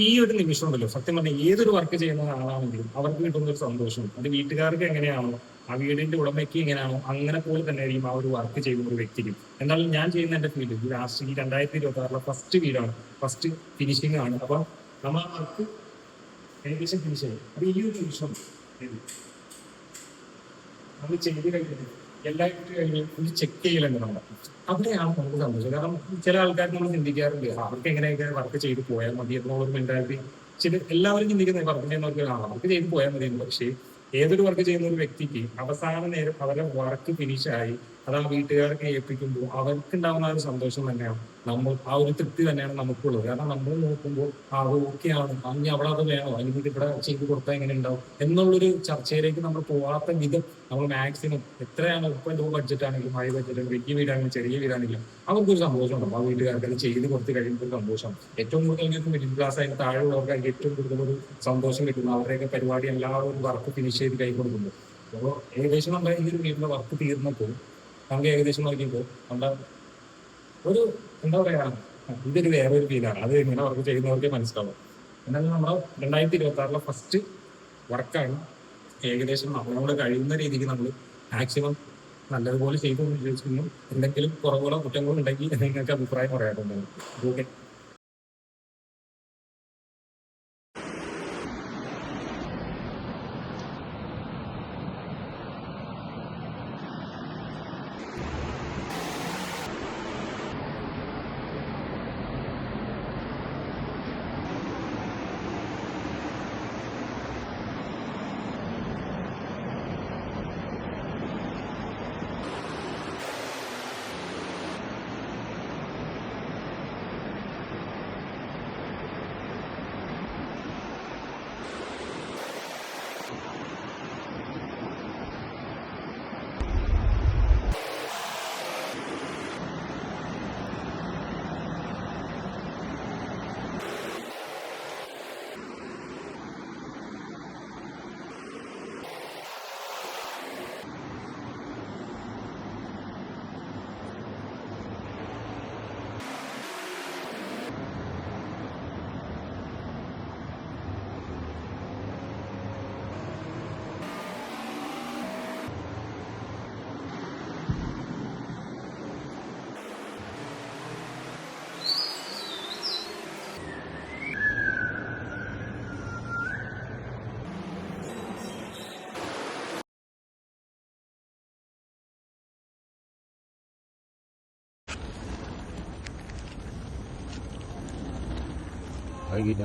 ഈ ഒരു നിമിഷം ഉണ്ടല്ലോ സത്യം പറഞ്ഞാൽ ഏതൊരു വർക്ക് ചെയ്യുന്ന ആളാണെങ്കിലും അവർക്ക് കിട്ടുന്ന ഒരു സന്തോഷം അത് വീട്ടുകാർക്ക് എങ്ങനെയാണോ ആ വീടിന്റെ ഉടമയ്ക്ക് എങ്ങനെയാണോ അങ്ങനെ പോലെ തന്നെ ആയിരിക്കും ആ ഒരു വർക്ക് ചെയ്യുന്ന ഒരു വ്യക്തിക്കും. എന്നാലും ഞാൻ ചെയ്യുന്ന എന്റെ ഫീൽഡ് ലാസ്റ്റ് ഈ 2026 ഫസ്റ്റ് വീടാണ്, ഫസ്റ്റ് ഫിനിഷിംഗ് ആണ്. അപ്പൊ നമ്മൾ ആ വർക്ക് ഏകദേശം ഫിനിഷ് ചെയ്യും. അപ്പൊ ഈ ഒരു നിമിഷം നമ്മൾ ചെയ്ത് കഴിഞ്ഞിട്ട് എല്ലാം ഇട്ട് കഴിഞ്ഞ് ഒന്ന് ചെക്ക് ചെയ്യലുണ്ട് നമ്മൾ. അവിടെയാണ് നമുക്ക് സന്തോഷം. കാരണം ചില ആൾക്കാർ നമ്മൾ ചിന്തിക്കാറുണ്ട് അവർക്ക് എങ്ങനെയൊക്കെ വർക്ക് ചെയ്ത് പോയാൽ മതി എന്നുള്ളൊരു മെന്റാലിറ്റി. എല്ലാവരും ചിന്തിക്കുന്നത് വർക്ക് ചെയ്യുന്നവർക്ക് വർക്ക് ചെയ്ത് പോയാൽ മതി എന്ന്. പക്ഷേ ഏതൊരു വർക്ക് ചെയ്യുന്ന ഒരു വ്യക്തിക്ക് അവസാന നേരം അവരുടെ വർക്ക് ഫിനിഷായി അത് ആ വീട്ടുകാർക്ക് ഏൽപ്പിക്കുമ്പോൾ അവർക്ക് ഉണ്ടാകുന്ന ആ ഒരു സന്തോഷം തന്നെയാണ് ആ ഒരു തൃപ്തി തന്നെയാണ് നമുക്കുള്ളത്. കാരണം നമ്മൾ നോക്കുമ്പോൾ അത് ഓക്കെയാണ്, ഇനി അവിടെ അത് വേണോ, അല്ലെങ്കിൽ ഇവിടെ ചെയ്ത് കൊടുത്താൽ എങ്ങനെ ഉണ്ടാവും എന്നുള്ളൊരു ചർച്ചയിലേക്ക് നമ്മൾ പോവാത്ത വിധം നമ്മൾ മാക്സിമം എത്രയാണ് ഇപ്പൊ ലോ ബഡ്ജറ്റ് ആണെങ്കിലും ഹൈ ബഡ്ജറ്റ് വലിയ വീടാണെങ്കിലും ചെറിയ വീടാണെങ്കിലും അവർക്കൊരു സന്തോഷം ഉണ്ടാവും. ആ വീട്ടുകാർക്ക് അത് ചെയ്ത് കൊടുത്ത് കഴിയുമ്പോൾ ഒരു സന്തോഷം. ഏറ്റവും കൂടുതൽ മിഡിൽ ക്ലാസ് അതിന് താഴെയുള്ളവർക്ക് ഏറ്റവും കൂടുതൽ ഒരു സന്തോഷം കിട്ടുന്നു അവരുടെയൊക്കെ പരിപാടി എല്ലാവരും വർക്ക് ഫിനിഷ് ചെയ്ത് കൈ കൊടുക്കുമ്പോൾ. അപ്പോൾ ഏകദേശം നമ്മുടെ ഈ ഒരു വീട്ടിലെ വർക്ക് തീർന്നപ്പോൾ നമുക്ക് ഏകദേശം നോക്കിയപ്പോൾ നമ്മുടെ ഒരു എന്താ പറയാ ഇതൊരു വേറൊരു ഫീലാണ്. അത് ഇങ്ങനെ വർക്ക് ചെയ്യുന്നവർക്കേ മനസ്സിലാവും. എന്നാലും നമ്മുടെ 2026 ഫസ്റ്റ് വർക്കാണ്. ഏകദേശം നമ്മളോട് കഴിയുന്ന രീതിക്ക് നമ്മൾ മാക്സിമം നല്ലതുപോലെ ചെയ്തു വിശ്വസിക്കുന്നു. എന്തെങ്കിലും കുറവുകളോ കുറ്റങ്ങളോ ഉണ്ടെങ്കിൽ നിങ്ങൾക്ക് അഭിപ്രായം പറയാറുണ്ട്. ഓക്കെ. വൈകിട്ട്